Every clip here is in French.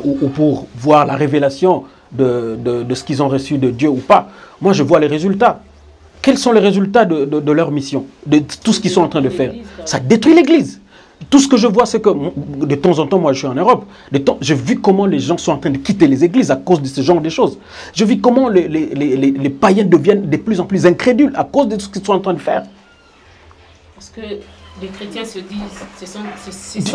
ou pour voir la révélation de ce qu'ils ont reçu de Dieu ou pas. Moi, je vois les résultats. Quels sont les résultats de leur mission, de tout ce qu'ils sont en train de faire? Ça détruit l'Église. Tout ce que je vois, c'est que de temps en temps, moi je suis en Europe, j'ai vu comment les gens sont en train de quitter les églises à cause de ce genre de choses. J'ai vu comment les païens deviennent de plus en plus incrédules à cause de ce qu'ils sont en train de faire. Parce que les chrétiens se disent, ce sont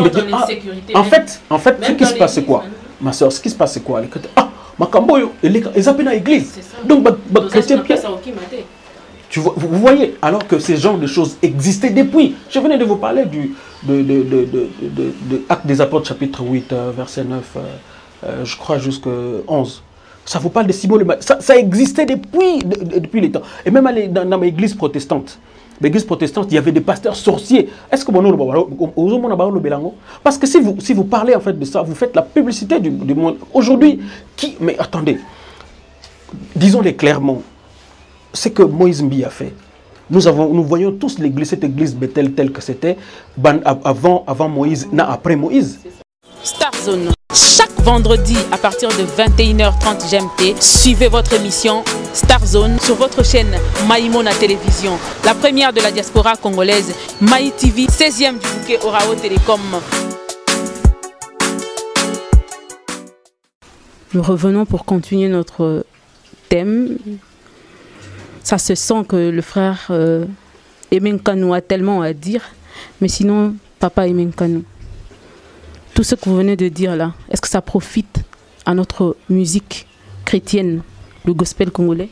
dans l'insécurité. En fait, ce qui se passe, c'est quoi? Ma soeur, ce qui se passe, c'est quoi? Les chrétiens, Makamboyo, ils appellent à l'église. Donc, les chrétiens, tu vois, vous voyez, alors que ce genre de choses existaient depuis. Je venais de vous parler de Actes des Apôtres, chapitre 8, verset 9, je crois jusqu'à 11. Ça vous parle de Simon le Matin. Ça existait depuis les temps. Et même dans l'église protestante. L'église protestante, il y avait des pasteurs sorciers. Est-ce que parce que si vous parlez en fait de ça, vous faites la publicité du monde. Aujourd'hui, mais attendez, disons-les clairement. Ce que Moïse Mbi a fait. Nous voyons tous l'église, cette église Bethel telle que c'était avant Moïse, après Moïse. Starzone. Chaque vendredi à partir de 21h30 GMT, suivez votre émission Starzone sur votre chaîne Maïmona Télévision. La première de la diaspora congolaise, Maï TV, 16e du bouquet Orao Télécom. Nous revenons pour continuer notre thème. Ça se sent que le frère Emenkanou a tellement à dire, mais sinon, papa Emenkanou, tout ce que vous venez de dire là, est-ce que ça profite à notre musique chrétienne, le gospel congolais?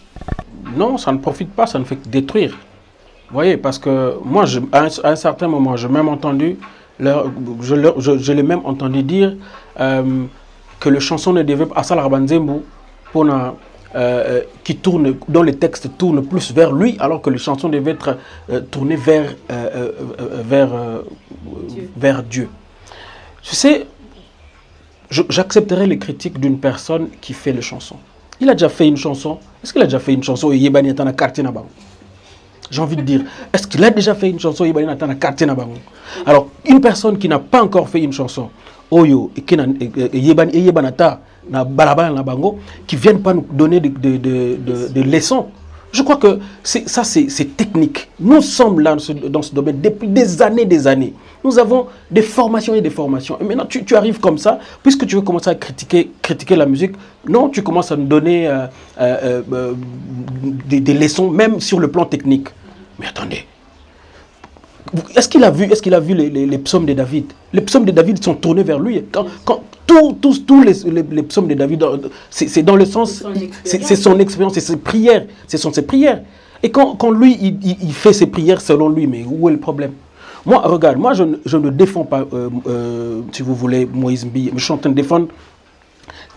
Non, ça ne profite pas, ça ne fait que détruire. Vous voyez, parce que moi, à un certain moment, j'ai même entendu, je l'ai même entendu dire que le chanson ne devait pas, Asal Rabanzembo, pour qui tourne, dont les textes tournent plus vers lui, alors que les chansons devaient être tournées vers Dieu. Tu sais, j'accepterai les critiques d'une personne qui fait les chansons. Il a déjà fait une chanson. Est-ce qu'il a déjà fait une chanson J'ai envie de dire, est-ce qu'il a déjà fait une chanson Alors, une personne qui n'a pas encore fait une chanson, Oyo, qui viennent pas nous donner des leçons. Je crois que ça, c'est technique. Nous sommes là dans ce domaine depuis des années. Nous avons des formations et des formations. Et maintenant, tu arrives comme ça, puisque tu veux commencer à critiquer la musique. Non, tu commences à nous donner des leçons, même sur le plan technique. Mais attendez. Est-ce qu'il a vu les psaumes de David? Les psaumes de David sont tournés vers lui. Quand tous les psaumes de David, c'est dans le sens, c'est son expérience, c'est ses prières, ce sont ses prières. Et quand lui, il fait ses prières selon lui, mais où est le problème? Moi, regarde, moi je ne défends pas, si vous voulez, Moïse Mbi, mais je suis en train de défendre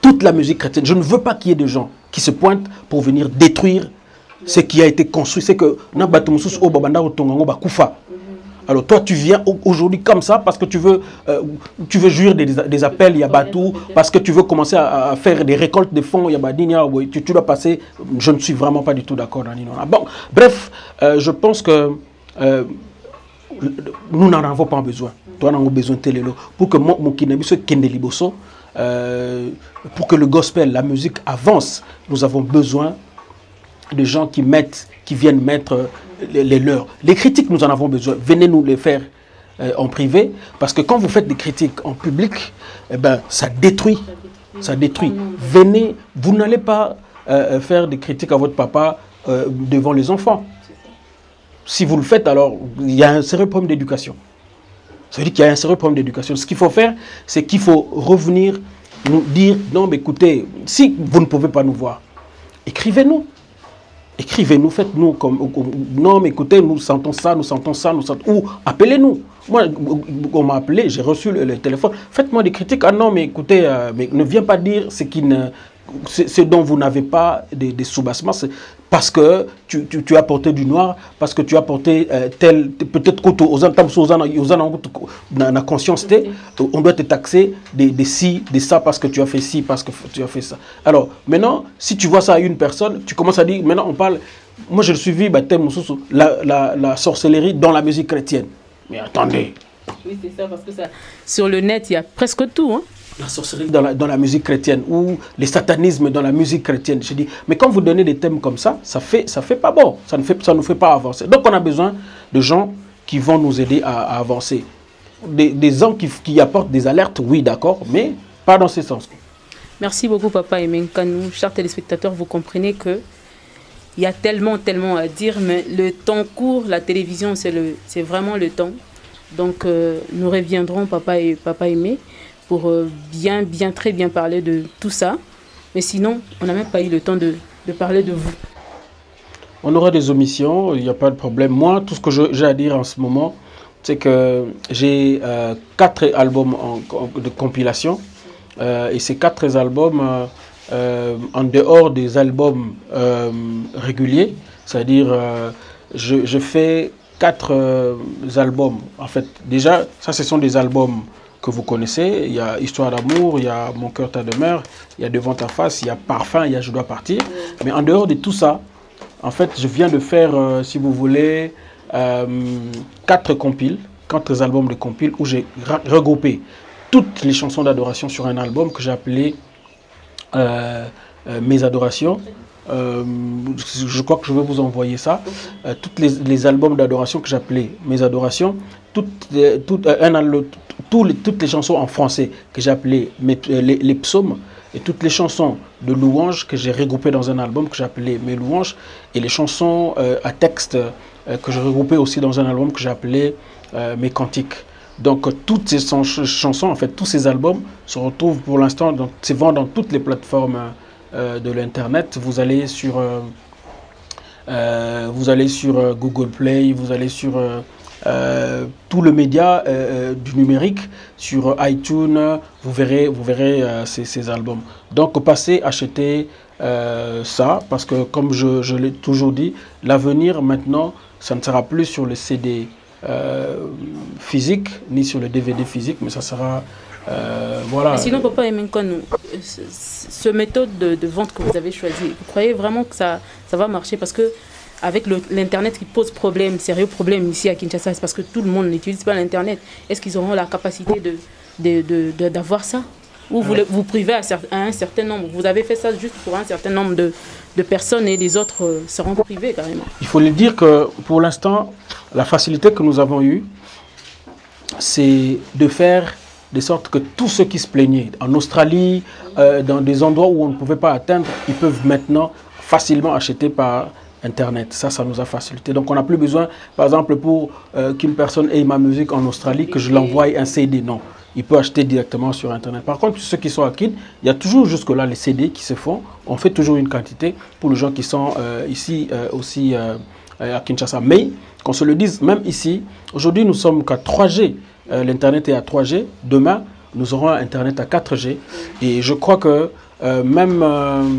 toute la musique chrétienne. Je ne veux pas qu'il y ait des gens qui se pointent pour venir détruire ce qui a été construit. C'est que alors toi tu viens aujourd'hui comme ça parce que tu veux jouir des appels Yabatou, parce que tu veux commencer à faire des récoltes de fonds Yabadinia, tu dois passer. Je ne suis vraiment pas du tout d'accord. Bon, bref, je pense que nous n'en avons pas besoin. Toi, nous avons besoin de télélo pour que pour que le gospel, la musique avance. Nous avons besoin de gens qui viennent mettre les leurs. Les critiques, nous en avons besoin. Venez nous les faire en privé, parce que quand vous faites des critiques en public, eh ben, ça détruit. Ça détruit. Venez, vous n'allez pas faire des critiques à votre papa devant les enfants. Si vous le faites, alors il y a un sérieux problème d'éducation. Ça veut dire qu'il y a un sérieux problème d'éducation. Ce qu'il faut faire, c'est qu'il faut revenir nous dire, non mais écoutez, si vous ne pouvez pas nous voir, écrivez-nous. Écrivez-nous, faites-nous comme... Non, mais écoutez, nous sentons ça, ou appelez-nous. Moi, on m'a appelé, j'ai reçu le téléphone. Faites-moi des critiques. Ah non, mais écoutez, mais ne viens pas dire ce dont vous n'avez pas des soubassements. Parce que tu as porté du noir, parce que tu as porté tel... Peut-être que la conscience, on doit te taxer des ci, des ça, parce que tu as fait ci, parce que tu as fait ça. Alors, maintenant, si tu vois ça à une personne, tu commences à dire, maintenant on parle... Moi, j'ai suivi la sorcellerie dans la musique chrétienne. Mais attendez. Oui, c'est ça, parce que ça, sur le net, il y a presque tout. Hein? la sorcellerie dans la musique chrétienne ou les satanismes dans la musique chrétienne. Je dis, mais quand vous donnez des thèmes comme ça fait pas bon, ça nous fait pas avancer. Donc on a besoin de gens qui vont nous aider à avancer. Des gens qui apportent des alertes, oui d'accord, mais pas dans ce sens. Merci beaucoup Papa Aimé Nkanou. Chers téléspectateurs, vous comprenez que il y a tellement à dire, mais le temps court, la télévision c'est vraiment le temps. Donc nous reviendrons Papa Aimé pour très bien parler de tout ça. Mais sinon, on n'a même pas eu le temps de parler de vous. On aura des omissions, il n'y a pas de problème. Moi, tout ce que j'ai à dire en ce moment, c'est que j'ai 4 albums de compilation. Et ces 4 albums, en dehors des albums réguliers, c'est-à-dire je fais 4 albums. En fait, déjà, ça, ce sont des albums que vous connaissez. Il y a Histoire d'amour, il y a Mon cœur ta demeure, il y a Devant ta face, il y a Parfum, il y a Je dois partir. Mais en dehors de tout ça, en fait, je viens de faire, si vous voulez, 4 albums de compiles où j'ai regroupé toutes les chansons d'adoration sur un album que j'ai appelé Mes adorations. Je crois que je vais vous envoyer ça. Toutes les albums d'adoration que j'ai appelé Mes adorations, toutes les chansons en français que j'ai appelé les psaumes, et toutes les chansons de louanges que j'ai regroupées dans un album que j'ai appelé Mes louanges, et les chansons à texte que j'ai regroupées aussi dans un album que j'ai appelé Mes cantiques. Donc toutes ces chansons, en fait tous ces albums se retrouvent pour l'instant, se vendent dans toutes les plateformes de l'internet. Vous allez sur Google Play, vous allez sur tout le média du numérique, sur iTunes, vous verrez ces albums. Donc passez, achetez ça, parce que comme je l'ai toujours dit, l'avenir maintenant, ça ne sera plus sur le CD physique, ni sur le DVD physique, mais ça sera... voilà. Mais sinon, Papa Aimé Nkanou, ce méthode de vente que vous avez choisi, vous croyez vraiment que ça va marcher? Parce que avec l'Internet qui pose problème, sérieux problème ici à Kinshasa, c'est parce que tout le monde n'utilise pas l'Internet. Est-ce qu'ils auront la capacité d'avoir ça? Ou vous privez à un certain nombre? Vous avez fait ça juste pour un certain nombre de personnes et les autres seront privés carrément. Il faut le dire que pour l'instant, la facilité que nous avons eue, c'est de faire de sorte que tous ceux qui se plaignaient en Australie, dans des endroits où on ne pouvait pas atteindre, ils peuvent maintenant facilement acheter par Internet. Ça nous a facilité. Donc on n'a plus besoin, par exemple, pour qu'une personne ait ma musique en Australie, que je l'envoie un CD. Non, il peut acheter directement sur Internet. Par contre, ceux qui sont à Kin, il y a toujours jusque-là les CD qui se font. On fait toujours une quantité pour les gens qui sont ici aussi à Kinshasa. Mais, qu'on se le dise, même ici, aujourd'hui nous sommes qu'à 3G. L'Internet est à 3G. Demain, nous aurons un Internet à 4G. Et je crois que même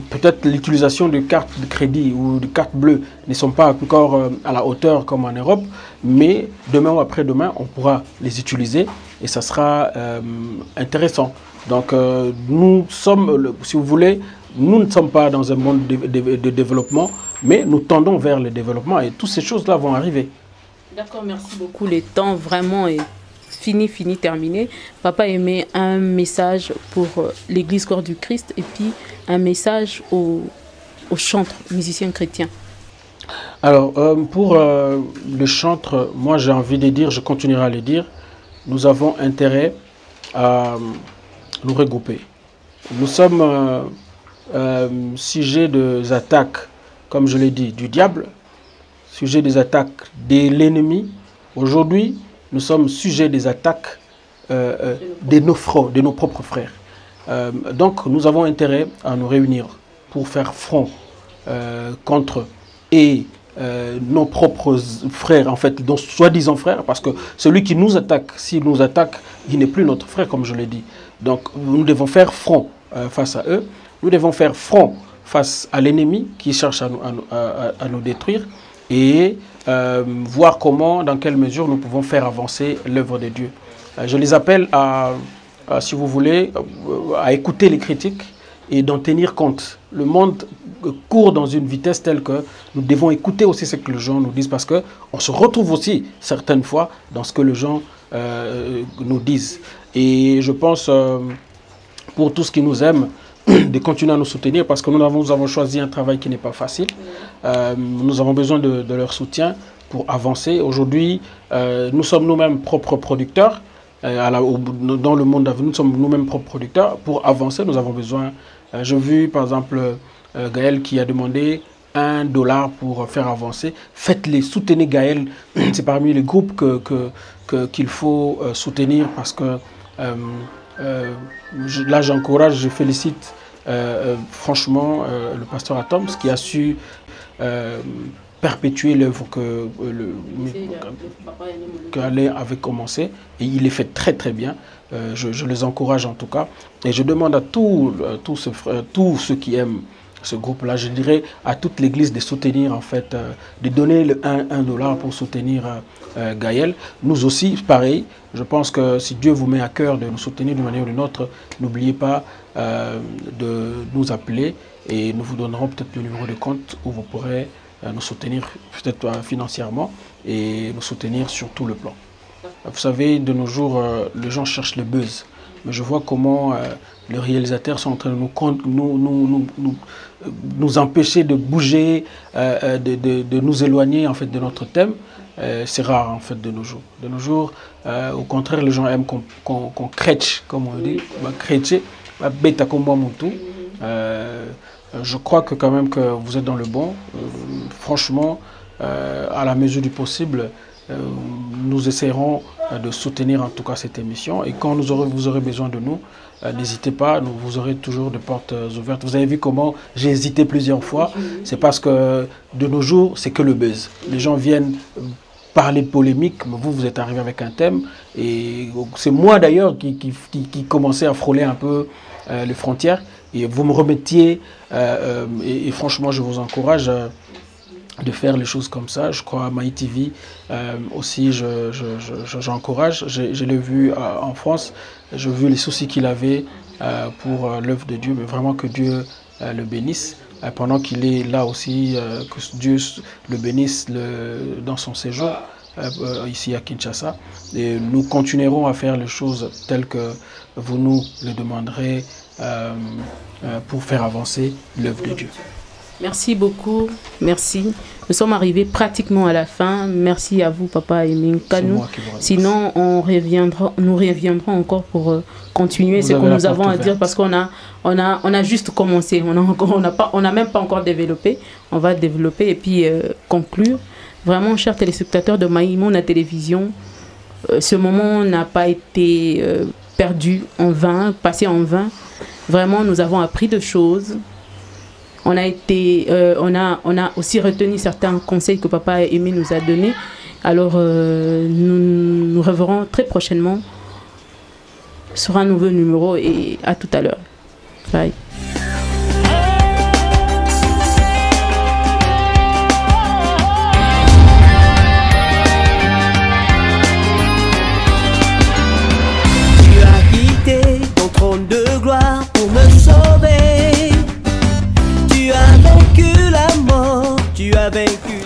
peut-être l'utilisation de cartes de crédit ou de cartes bleues ne sont pas encore à la hauteur comme en Europe. Mais demain ou après-demain, on pourra les utiliser et ça sera intéressant. Donc nous sommes, si vous voulez, nous ne sommes pas dans un monde de développement, mais nous tendons vers le développement et toutes ces choses-là vont arriver. D'accord, merci beaucoup. Le temps vraiment est fini, terminé. Papa Aimé, un message pour l'Église Corps du Christ et puis un message aux chantres, musiciens chrétiens. Alors, pour le chantre, moi j'ai envie de dire, je continuerai à le dire, nous avons intérêt à nous regrouper. Nous sommes sujet des attaques, comme je l'ai dit, du diable, sujet des attaques de l'ennemi. Aujourd'hui, nous sommes sujets des attaques de nos propres frères. Donc, nous avons intérêt à nous réunir pour faire front contre et nos propres frères, en fait, donc soi-disant frères, parce que celui qui nous attaque, s'il nous attaque, il n'est plus notre frère, comme je l'ai dit. Donc, nous devons faire front face à eux. Nous devons faire front face à l'ennemi qui cherche à nous détruire et voir comment, dans quelle mesure nous pouvons faire avancer l'œuvre de Dieu. Je les appelle si vous voulez, à écouter les critiques et d'en tenir compte. Le monde court dans une vitesse telle que nous devons écouter aussi ce que les gens nous disent parce qu'on se retrouve aussi certaines fois dans ce que les gens nous disent. Et je pense pour tous qui nous aiment, de continuer à nous soutenir parce que nous avons choisi un travail qui n'est pas facile. Nous avons besoin de leur soutien pour avancer. Aujourd'hui, nous sommes nous-mêmes propres producteurs. Dans le monde d'avenir, nous sommes nous-mêmes propres producteurs. Pour avancer, nous avons besoin... J'ai vu par exemple Gaël qui a demandé $1 pour faire avancer. Faites-les, soutenez Gaël. C'est parmi les groupes qu'il faut soutenir parce que là j'encourage, je félicite franchement le pasteur Atoms qui a su perpétuer l'œuvre qu'Alain avait commencé et il est fait très très bien. Je les encourage en tout cas et je demande à tous ceux qui aiment ce groupe-là, je dirais à toute l'église de soutenir en fait, de donner le $1 pour soutenir Gaël. Nous aussi, pareil, je pense que si Dieu vous met à cœur de nous soutenir d'une manière ou d'une autre, n'oubliez pas de nous appeler et nous vous donnerons peut-être le numéro de compte où vous pourrez nous soutenir peut-être financièrement et nous soutenir sur tout le plan. Vous savez, de nos jours, les gens cherchent le buzz. Mais je vois comment les réalisateurs sont en train de nous empêcher de bouger, de nous éloigner en fait, de notre thème. C'est rare en fait de nos jours. De nos jours, au contraire, les gens aiment qu'on crèche, comme on dit, je crois que quand même que vous êtes dans le bon. Franchement, à la mesure du possible, nous essaierons de soutenir en tout cas cette émission et quand vous aurez besoin de nous, n'hésitez pas, vous aurez toujours des portes ouvertes. Vous avez vu comment j'ai hésité plusieurs fois, c'est parce que de nos jours, c'est que le buzz. Les gens viennent parler de polémique, mais vous êtes arrivé avec un thème et c'est moi d'ailleurs qui commençais à frôler un peu les frontières et vous me remettiez et franchement je vous encourage de faire les choses comme ça. Je crois à MyTV aussi, j'encourage. Je l'ai vu en France, j'ai vu les soucis qu'il avait pour l'œuvre de Dieu, mais vraiment que Dieu le bénisse. Pendant qu'il est là aussi, que Dieu le bénisse dans son séjour ici à Kinshasa. Et nous continuerons à faire les choses telles que vous nous le demanderez pour faire avancer l'œuvre de Dieu. Merci beaucoup, merci. Nous sommes arrivés pratiquement à la fin. Merci à vous, Papa Aimé Nkanou. Sinon, nous reviendrons encore pour continuer ce que nous avons à dire parce qu'on a juste commencé. On n'a même pas encore développé. On va développer et puis conclure. Vraiment, chers téléspectateurs de Maïmouna la télévision, ce moment n'a pas été perdu en vain, passé en vain. Vraiment, nous avons appris de choses. On a aussi retenu certains conseils que Papa Aimé nous a donnés. Alors, nous reverrons très prochainement sur un nouveau numéro et à tout à l'heure. Bye. Tu as quitté ton trône de gloire pour me sauver. Tu as vaincu la mort, tu as vaincu